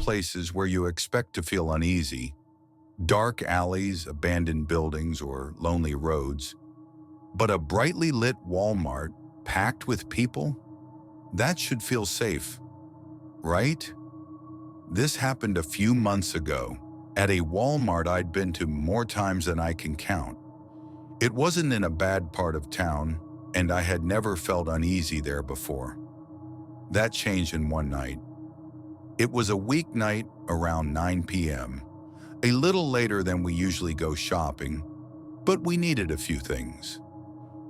places where you expect to feel uneasy, dark alleys, abandoned buildings, or lonely roads. But a brightly lit Walmart, packed with people, that should feel safe, right? This happened a few months ago at a Walmart I'd been to more times than I can count. It wasn't in a bad part of town, and I had never felt uneasy there before. That changed in one night. It was a weeknight around 9 p.m., a little later than we usually go shopping, but we needed a few things.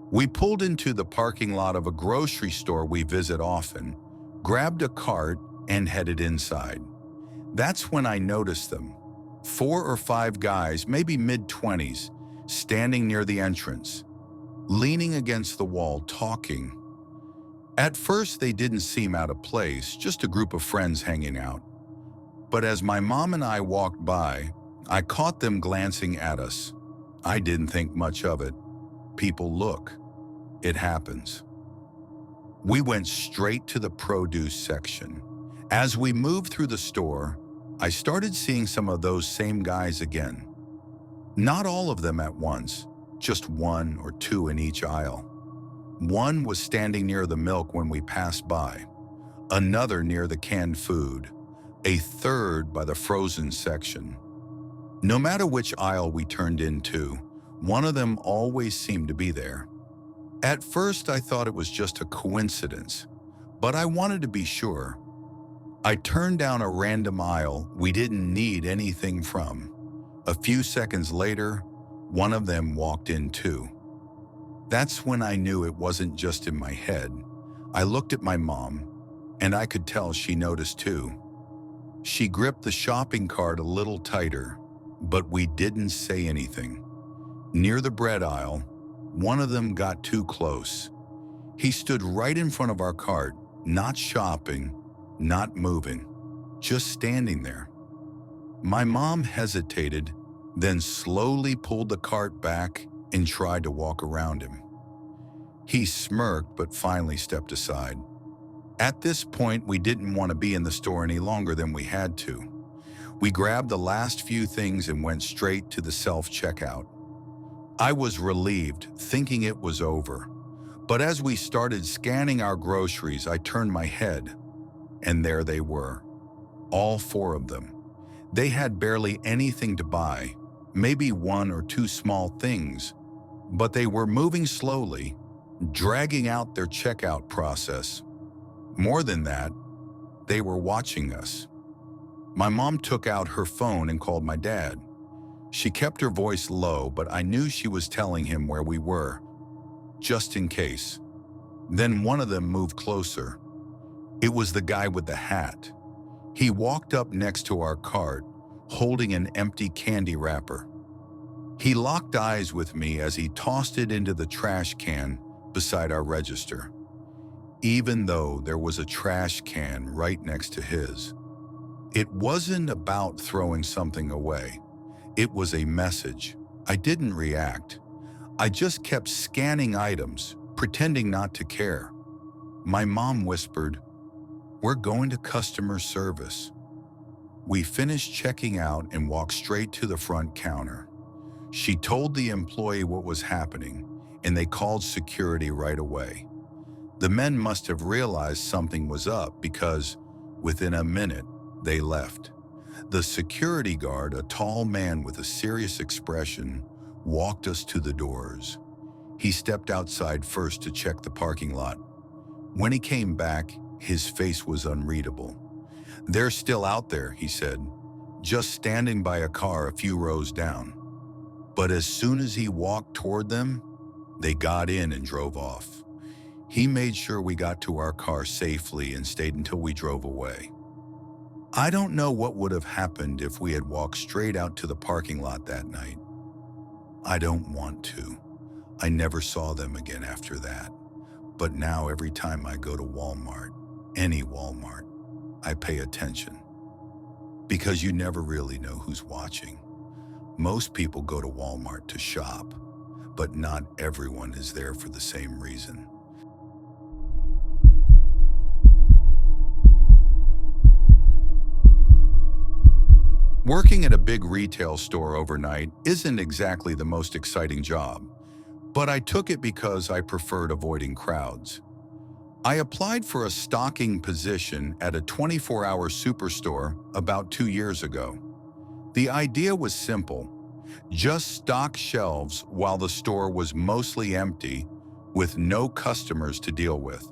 We pulled into the parking lot of a grocery store we visit often, grabbed a cart, and headed inside. That's when I noticed them. 4 or 5 guys, maybe mid-20s, standing near the entrance, leaning against the wall, talking. At first, they didn't seem out of place, just a group of friends hanging out. But as my mom and I walked by, I caught them glancing at us. I didn't think much of it. People look. It happens. We went straight to the produce section. As we moved through the store, I started seeing some of those same guys again. Not all of them at once, just 1 or 2 in each aisle. One was standing near the milk when we passed by, another near the canned food, a third by the frozen section. No matter which aisle we turned into, one of them always seemed to be there. At first, I thought it was just a coincidence, but I wanted to be sure. I turned down a random aisle we didn't need anything from. A few seconds later, one of them walked in too. That's when I knew it wasn't just in my head. I looked at my mom, and I could tell she noticed too. She gripped the shopping cart a little tighter, but we didn't say anything. Near the bread aisle, one of them got too close. He stood right in front of our cart, not shopping, not moving, just standing there. My mom hesitated, then slowly pulled the cart back and tried to walk around him. He smirked but finally stepped aside. At this point, we didn't want to be in the store any longer than we had to. We grabbed the last few things and went straight to the self-checkout. I was relieved, thinking it was over. But as we started scanning our groceries, I turned my head, and there they were. All 4 of them. They had barely anything to buy, maybe 1 or 2 small things, but they were moving slowly, dragging out their checkout process. More than that, they were watching us. My mom took out her phone and called my dad. She kept her voice low, but I knew she was telling him where we were, just in case. Then one of them moved closer. It was the guy with the hat. He walked up next to our cart, holding an empty candy wrapper. He locked eyes with me as he tossed it into the trash can beside our register, even though there was a trash can right next to his. It wasn't about throwing something away. It was a message. I didn't react. I just kept scanning items, pretending not to care. My mom whispered, "We're going to customer service." We finished checking out and walked straight to the front counter. She told the employee what was happening, and they called security right away. The men must have realized something was up because, within a minute, they left. The security guard, a tall man with a serious expression, walked us to the doors. He stepped outside first to check the parking lot. When he came back, his face was unreadable. "They're still out there," he said, "just standing by a car a few rows down." But as soon as he walked toward them, they got in and drove off. He made sure we got to our car safely and stayed until we drove away. I don't know what would have happened if we had walked straight out to the parking lot that night. I don't want to. I never saw them again after that. But now every time I go to Walmart, any Walmart, I pay attention. Because you never really know who's watching. Most people go to Walmart to shop, but not everyone is there for the same reason. Working at a big retail store overnight isn't exactly the most exciting job, but I took it because I preferred avoiding crowds. I applied for a stocking position at a 24-hour superstore about 2 years ago. The idea was simple: just stock shelves while the store was mostly empty, with no customers to deal with.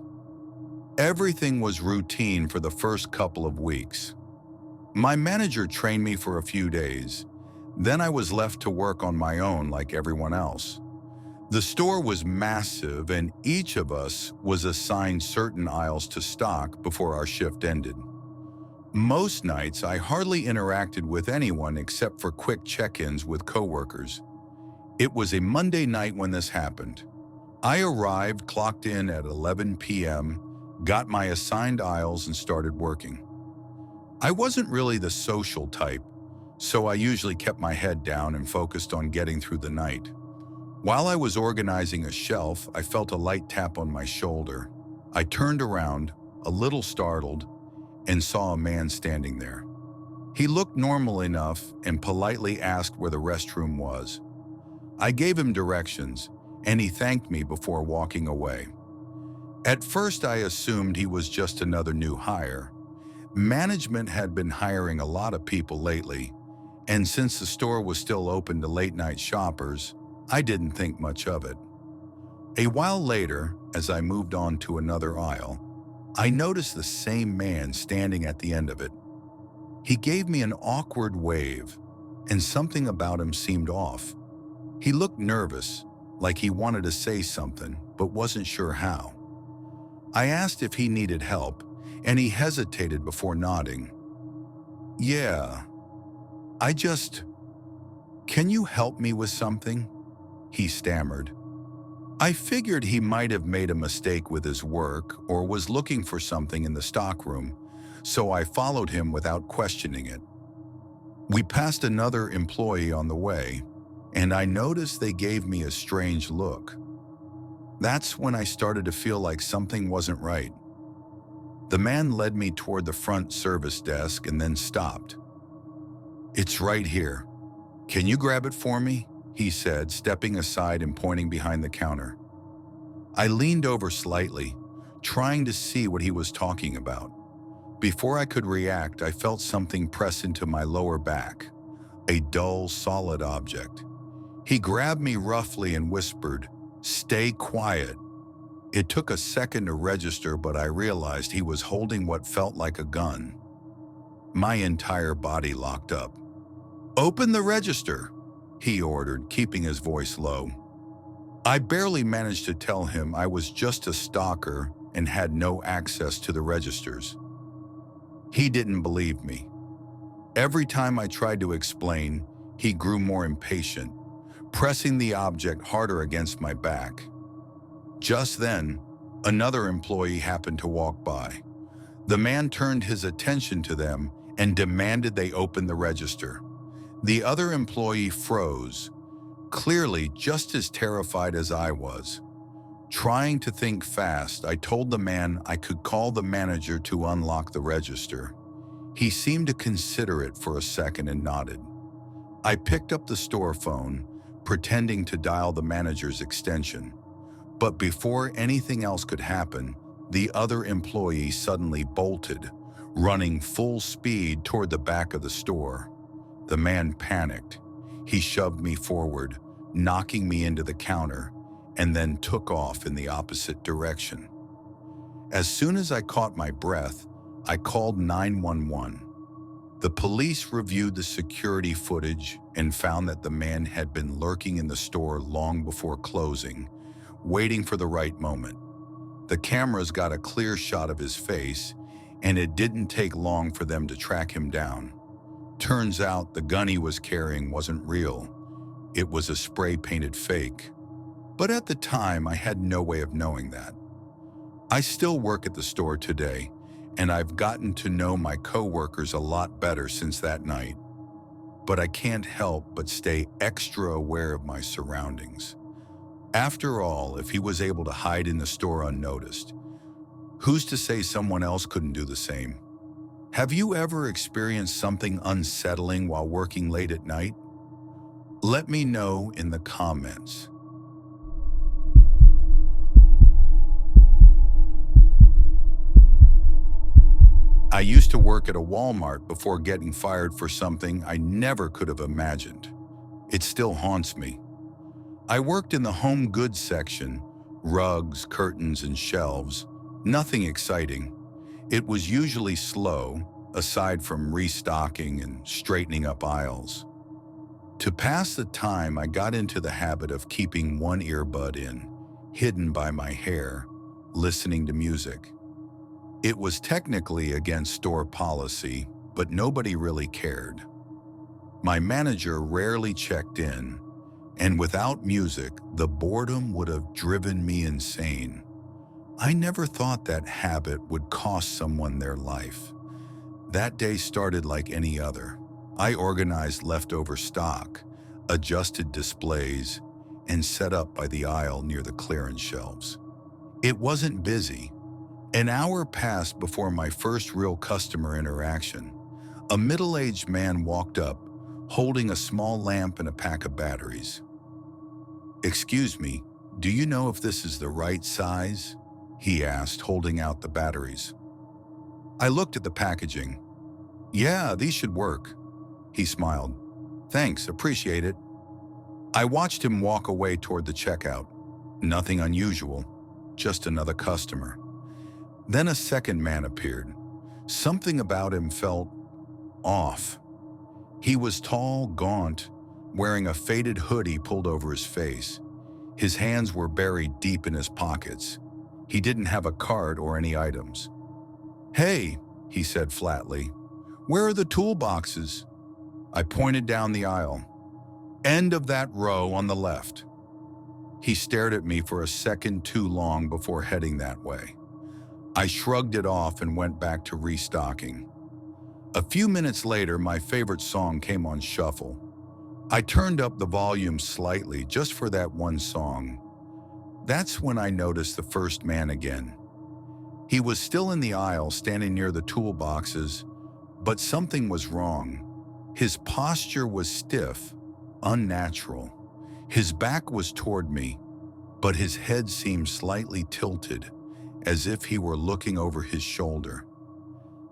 Everything was routine for the first couple of weeks. My manager trained me for a few days. Then I was left to work on my own like everyone else. The store was massive, and each of us was assigned certain aisles to stock before our shift ended. Most nights, I hardly interacted with anyone except for quick check-ins with coworkers. It was a Monday night when this happened. I arrived, clocked in at 11 p.m., got my assigned aisles, and started working. I wasn't really the social type, so I usually kept my head down and focused on getting through the night. While I was organizing a shelf, I felt a light tap on my shoulder. I turned around, a little startled, and saw a man standing there. He looked normal enough and politely asked where the restroom was. I gave him directions, and he thanked me before walking away. At first, I assumed he was just another new hire. Management had been hiring a lot of people lately, and since the store was still open to late-night shoppers, I didn't think much of it. A while later, as I moved on to another aisle, I noticed the same man standing at the end of it. He gave me an awkward wave, and something about him seemed off. He looked nervous, like he wanted to say something, but wasn't sure how. I asked if he needed help, and he hesitated before nodding. "Yeah, can you help me with something?" he stammered. I figured he might have made a mistake with his work or was looking for something in the stockroom, so I followed him without questioning it. We passed another employee on the way, and I noticed they gave me a strange look. That's when I started to feel like something wasn't right. The man led me toward the front service desk and then stopped. "It's right here. Can you grab it for me?" he said, stepping aside and pointing behind the counter. I leaned over slightly, trying to see what he was talking about. Before I could react, I felt something press into my lower back, a dull, solid object. He grabbed me roughly and whispered, "Stay quiet." It took a second to register, but I realized he was holding what felt like a gun. My entire body locked up. "Open the register," he ordered, keeping his voice low. I barely managed to tell him I was just a stalker and had no access to the registers. He didn't believe me. Every time I tried to explain, he grew more impatient, pressing the object harder against my back. Just then, another employee happened to walk by. The man turned his attention to them and demanded they open the register. The other employee froze, clearly just as terrified as I was. Trying to think fast, I told the man I could call the manager to unlock the register. He seemed to consider it for a second and nodded. I picked up the store phone, pretending to dial the manager's extension. But before anything else could happen, the other employee suddenly bolted, running full speed toward the back of the store. The man panicked. He shoved me forward, knocking me into the counter, and then took off in the opposite direction. As soon as I caught my breath, I called 911. The police reviewed the security footage and found that the man had been lurking in the store long before closing, waiting for the right moment. The cameras got a clear shot of his face, and it didn't take long for them to track him down. Turns out the gun he was carrying wasn't real. It was a spray-painted fake. But at the time, I had no way of knowing that. I still work at the store today, and I've gotten to know my coworkers a lot better since that night. But I can't help but stay extra aware of my surroundings. After all, if he was able to hide in the store unnoticed, who's to say someone else couldn't do the same? Have you ever experienced something unsettling while working late at night? Let me know in the comments. I used to work at a Walmart before getting fired for something I never could have imagined. It still haunts me. I worked in the home goods section, rugs, curtains, and shelves. Nothing exciting. It was usually slow, aside from restocking and straightening up aisles. To pass the time, I got into the habit of keeping one earbud in, hidden by my hair, listening to music. It was technically against store policy, but nobody really cared. My manager rarely checked in, and without music, the boredom would have driven me insane. I never thought that habit would cost someone their life. That day started like any other. I organized leftover stock, adjusted displays, and set up by the aisle near the clearance shelves. It wasn't busy. An hour passed before my first real customer interaction. A middle-aged man walked up, holding a small lamp and a pack of batteries. "Excuse me, do you know if this is the right size?" he asked, holding out the batteries. I looked at the packaging. "Yeah, these should work." He smiled. "Thanks, appreciate it." I watched him walk away toward the checkout. Nothing unusual, just another customer. Then a second man appeared. Something about him felt off. He was tall, gaunt, wearing a faded hoodie pulled over his face. His hands were buried deep in his pockets. He didn't have a card or any items. "Hey," he said flatly, "where are the toolboxes?" I pointed down the aisle. "End of that row on the left." He stared at me for a second too long before heading that way. I shrugged it off and went back to restocking. A few minutes later, my favorite song came on shuffle. I turned up the volume slightly just for that one song. That's when I noticed the first man again. He was still in the aisle, standing near the toolboxes, but something was wrong. His posture was stiff, unnatural. His back was toward me, but his head seemed slightly tilted, as if he were looking over his shoulder.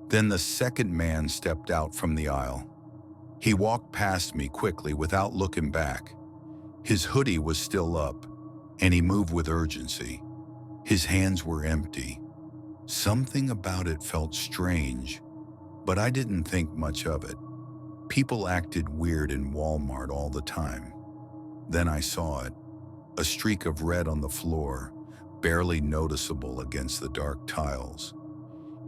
Then the second man stepped out from the aisle. He walked past me quickly without looking back. His hoodie was still up, and he moved with urgency. His hands were empty. Something about it felt strange, but I didn't think much of it. People acted weird in Walmart all the time. Then I saw it, a streak of red on the floor, barely noticeable against the dark tiles.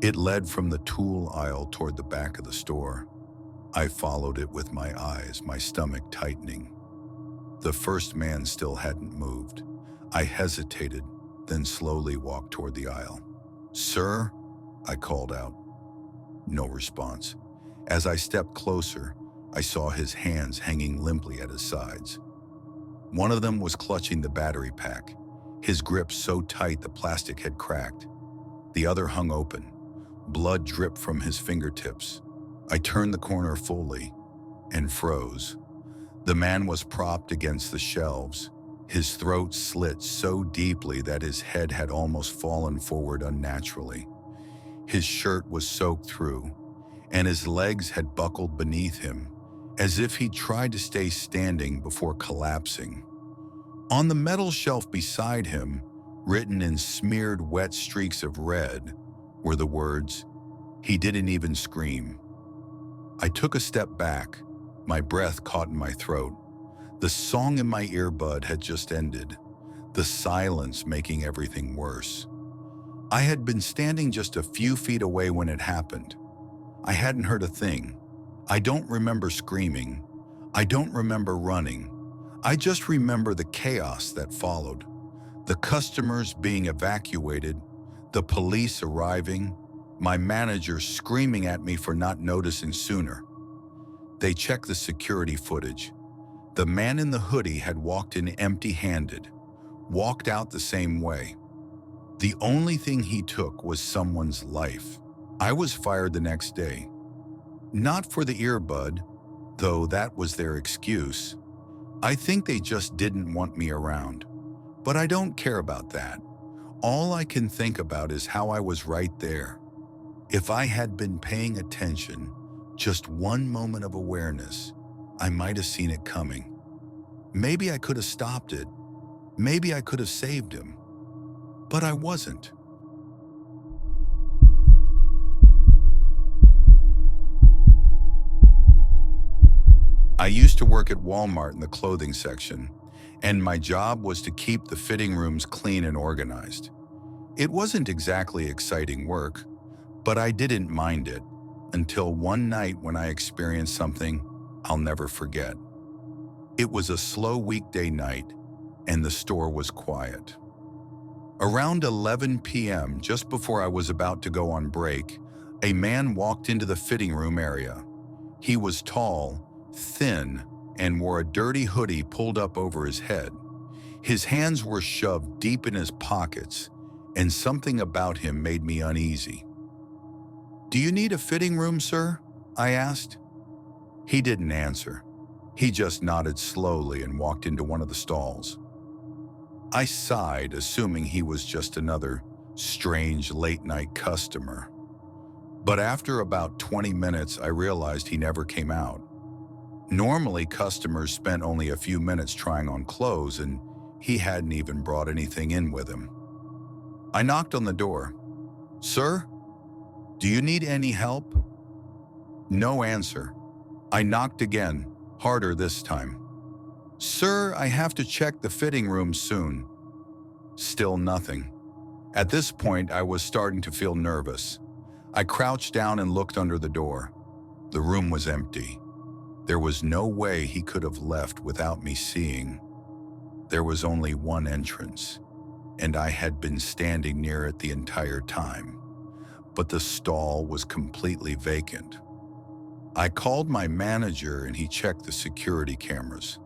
It led from the tool aisle toward the back of the store. I followed it with my eyes, my stomach tightening. The first man still hadn't moved. I hesitated, then slowly walked toward the aisle. "Sir?" I called out. No response. As I stepped closer, I saw his hands hanging limply at his sides. One of them was clutching the battery pack, his grip so tight the plastic had cracked. The other hung open. Blood dripped from his fingertips. I turned the corner fully and froze. The man was propped against the shelves, his throat slit so deeply that his head had almost fallen forward unnaturally. His shirt was soaked through, and his legs had buckled beneath him, as if he tried to stay standing before collapsing. On the metal shelf beside him, written in smeared wet streaks of red, were the words, "He didn't even scream." I took a step back, my breath caught in my throat. The song in my earbud had just ended, the silence making everything worse. I had been standing just a few feet away when it happened. I hadn't heard a thing. I don't remember screaming. I don't remember running. I just remember the chaos that followed. The customers being evacuated, the police arriving, my manager screaming at me for not noticing sooner. They checked the security footage. The man in the hoodie had walked in empty-handed, walked out the same way. The only thing he took was someone's life. I was fired the next day. Not for the earbud, though that was their excuse. I think they just didn't want me around. But I don't care about that. All I can think about is how I was right there. If I had been paying attention, just one moment of awareness, I might have seen it coming. Maybe I could have stopped it. Maybe I could have saved him. But I wasn't. I used to work at Walmart in the clothing section, and my job was to keep the fitting rooms clean and organized. It wasn't exactly exciting work, but I didn't mind it until one night when I experienced something I'll never forget. It was a slow weekday night, and the store was quiet. Around 11 p.m., just before I was about to go on break, a man walked into the fitting room area. He was tall, thin, and wore a dirty hoodie pulled up over his head. His hands were shoved deep in his pockets, and something about him made me uneasy. "Do you need a fitting room, sir?" I asked. He didn't answer. He just nodded slowly and walked into one of the stalls. I sighed, assuming he was just another strange late-night customer. But after about 20 minutes, I realized he never came out. Normally, customers spent only a few minutes trying on clothes, and he hadn't even brought anything in with him. I knocked on the door. "Sir, do you need any help?" No answer. I knocked again, harder this time. "Sir, I have to check the fitting room soon." Still nothing. At this point, I was starting to feel nervous. I crouched down and looked under the door. The room was empty. There was no way he could have left without me seeing. There was only one entrance, and I had been standing near it the entire time. But the stall was completely vacant. I called my manager and he checked the security cameras.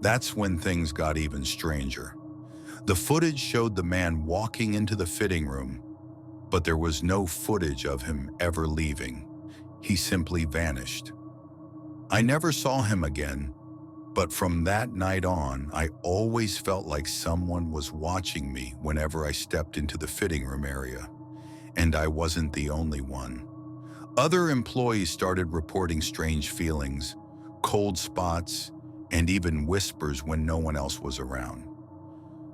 That's when things got even stranger. The footage showed the man walking into the fitting room, but there was no footage of him ever leaving. He simply vanished. I never saw him again, but from that night on, I always felt like someone was watching me whenever I stepped into the fitting room area, and I wasn't the only one. Other employees started reporting strange feelings, cold spots, and even whispers when no one else was around.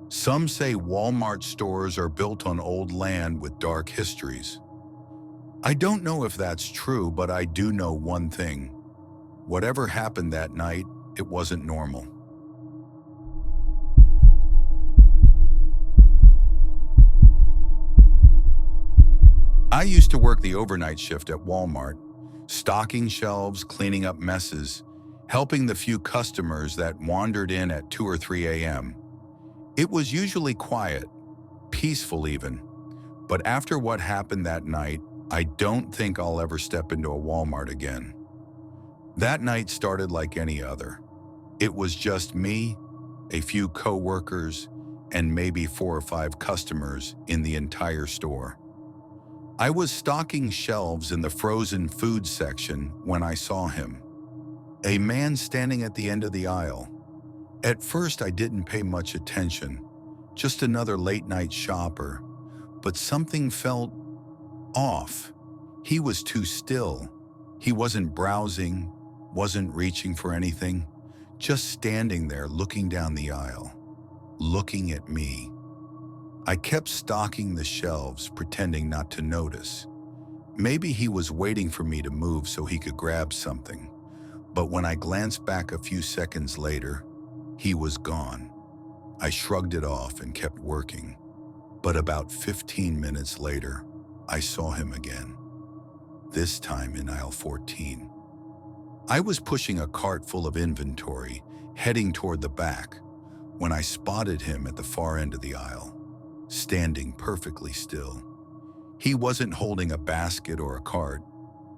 Some say Walmart stores are built on old land with dark histories. I don't know if that's true, but I do know one thing. Whatever happened that night, it wasn't normal. I used to work the overnight shift at Walmart, stocking shelves, cleaning up messes, helping the few customers that wandered in at 2 or 3 a.m. It was usually quiet, peaceful even, but after what happened that night, I don't think I'll ever step into a Walmart again. That night started like any other. It was just me, a few co-workers, and maybe 4 or 5 customers in the entire store. I was stocking shelves in the frozen food section when I saw him. A man standing at the end of the aisle. At first, I didn't pay much attention, just another late-night shopper, but something felt off. He was too still. He wasn't browsing, wasn't reaching for anything, just standing there looking down the aisle, looking at me. I kept stocking the shelves, pretending not to notice. Maybe he was waiting for me to move so he could grab something, but when I glanced back a few seconds later, he was gone. I shrugged it off and kept working, but about 15 minutes later, I saw him again, this time in aisle 14. I was pushing a cart full of inventory, heading toward the back, when I spotted him at the far end of the aisle, standing perfectly still. He wasn't holding a basket or a cart.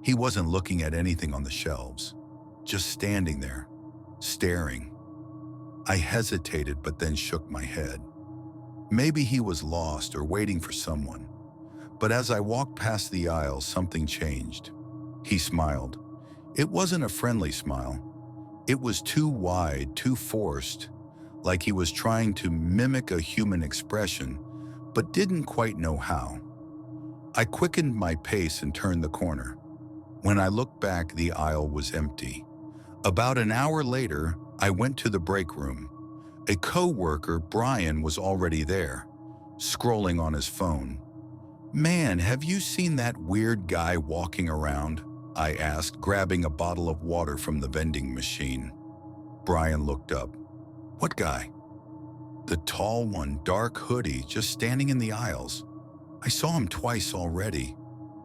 He wasn't looking at anything on the shelves, just standing there, staring. I hesitated but then shook my head. Maybe he was lost or waiting for someone, But as I walked past the aisle, something changed. He smiled. It wasn't a friendly smile. It was too wide, too forced, like he was trying to mimic a human expression, but didn't quite know how. I quickened my pace and turned the corner. When I looked back, the aisle was empty. About an hour later, I went to the break room. A co-worker, Brian, was already there, scrolling on his phone. "Man, have you seen that weird guy walking around?" I asked, grabbing a bottle of water from the vending machine. Brian looked up. "What guy?" "The tall one, dark hoodie, just standing in the aisles. I saw him twice already.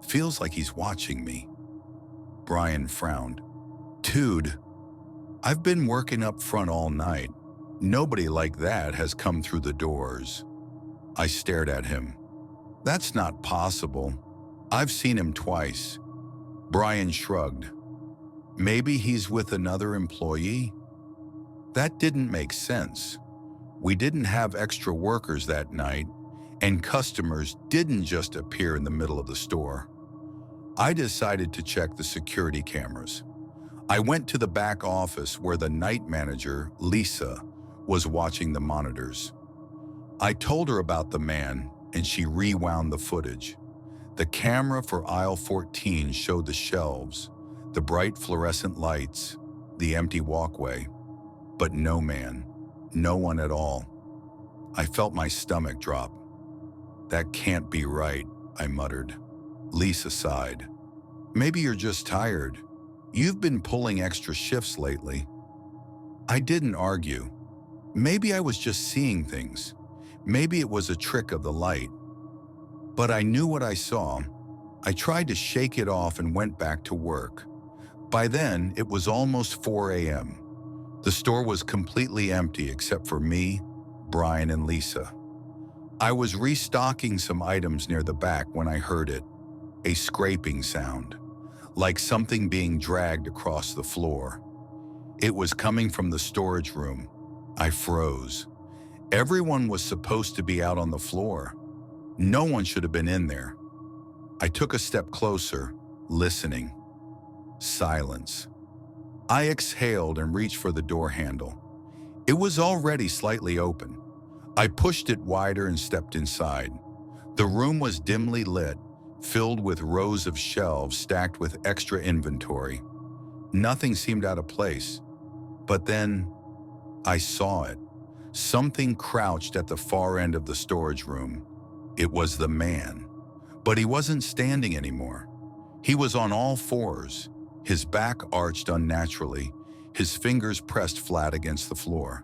Feels like he's watching me." Brian frowned. "Dude, I've been working up front all night. Nobody like that has come through the doors." I stared at him. "That's not possible. I've seen him twice." Brian shrugged. "Maybe he's with another employee?" That didn't make sense. We didn't have extra workers that night, and customers didn't just appear in the middle of the store. I decided to check the security cameras. I went to the back office where the night manager, Lisa, was watching the monitors. I told her about the man, and she rewound the footage. The camera for aisle 14 showed the shelves, the bright fluorescent lights, the empty walkway, but no man, no one at all. I felt my stomach drop. "That can't be right," I muttered. Lisa sighed. "Maybe you're just tired. You've been pulling extra shifts lately." I didn't argue. Maybe I was just seeing things. Maybe it was a trick of the light. But I knew what I saw. I tried to shake it off and went back to work. By then, it was almost 4 a.m. The store was completely empty except for me, Brian, and Lisa. I was restocking some items near the back when I heard it, a scraping sound, like something being dragged across the floor. It was coming from the storage room. I froze. Everyone was supposed to be out on the floor. No one should have been in there. I took a step closer, listening. Silence. I exhaled and reached for the door handle. It was already slightly open. I pushed it wider and stepped inside. The room was dimly lit, filled with rows of shelves stacked with extra inventory. Nothing seemed out of place. But then, I saw it. Something crouched at the far end of the storage room. It was the man. But he wasn't standing anymore. He was on all fours, his back arched unnaturally, his fingers pressed flat against the floor.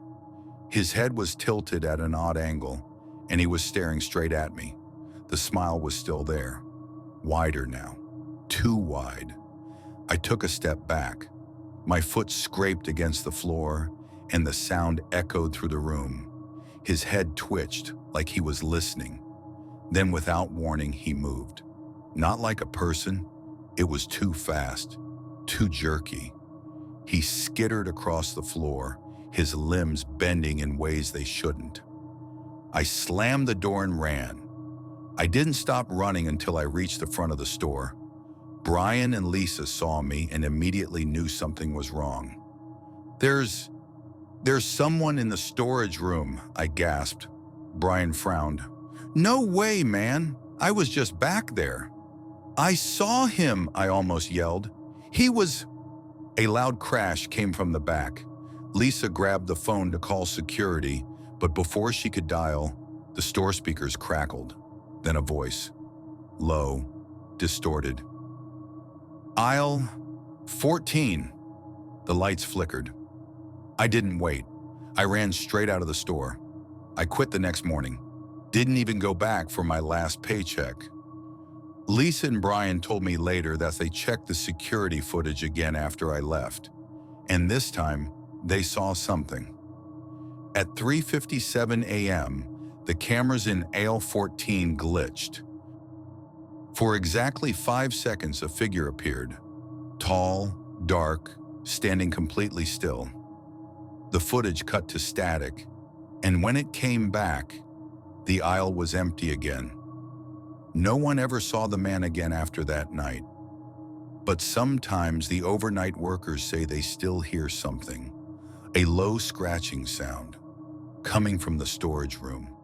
His head was tilted at an odd angle, and he was staring straight at me. The smile was still there. Wider now. Too wide. I took a step back. My foot scraped against the floor, and the sound echoed through the room. His head twitched like he was listening. Then, without warning, he moved. Not like a person. It was too fast, too jerky. He skittered across the floor, his limbs bending in ways they shouldn't. I slammed the door and ran. I didn't stop running until I reached the front of the store. Brian and Lisa saw me and immediately knew something was wrong. There's someone in the storage room," I gasped. Brian frowned. "No way, man. I was just back there." "I saw him," I almost yelled. "He was—" A loud crash came from the back. Lisa grabbed the phone to call security, but before she could dial, the store speakers crackled. Then a voice. Low, distorted. "Aisle 14. The lights flickered. I didn't wait. I ran straight out of the store. I quit the next morning. Didn't even go back for my last paycheck. Lisa and Brian told me later that they checked the security footage again after I left, and this time they saw something. At 3:57 a.m., the cameras in aisle 14 glitched. For exactly 5 seconds, a figure appeared, tall, dark, standing completely still. The footage cut to static, and when it came back, the aisle was empty again. No one ever saw the man again after that night. But sometimes the overnight workers say they still hear something, a low scratching sound, coming from the storage room.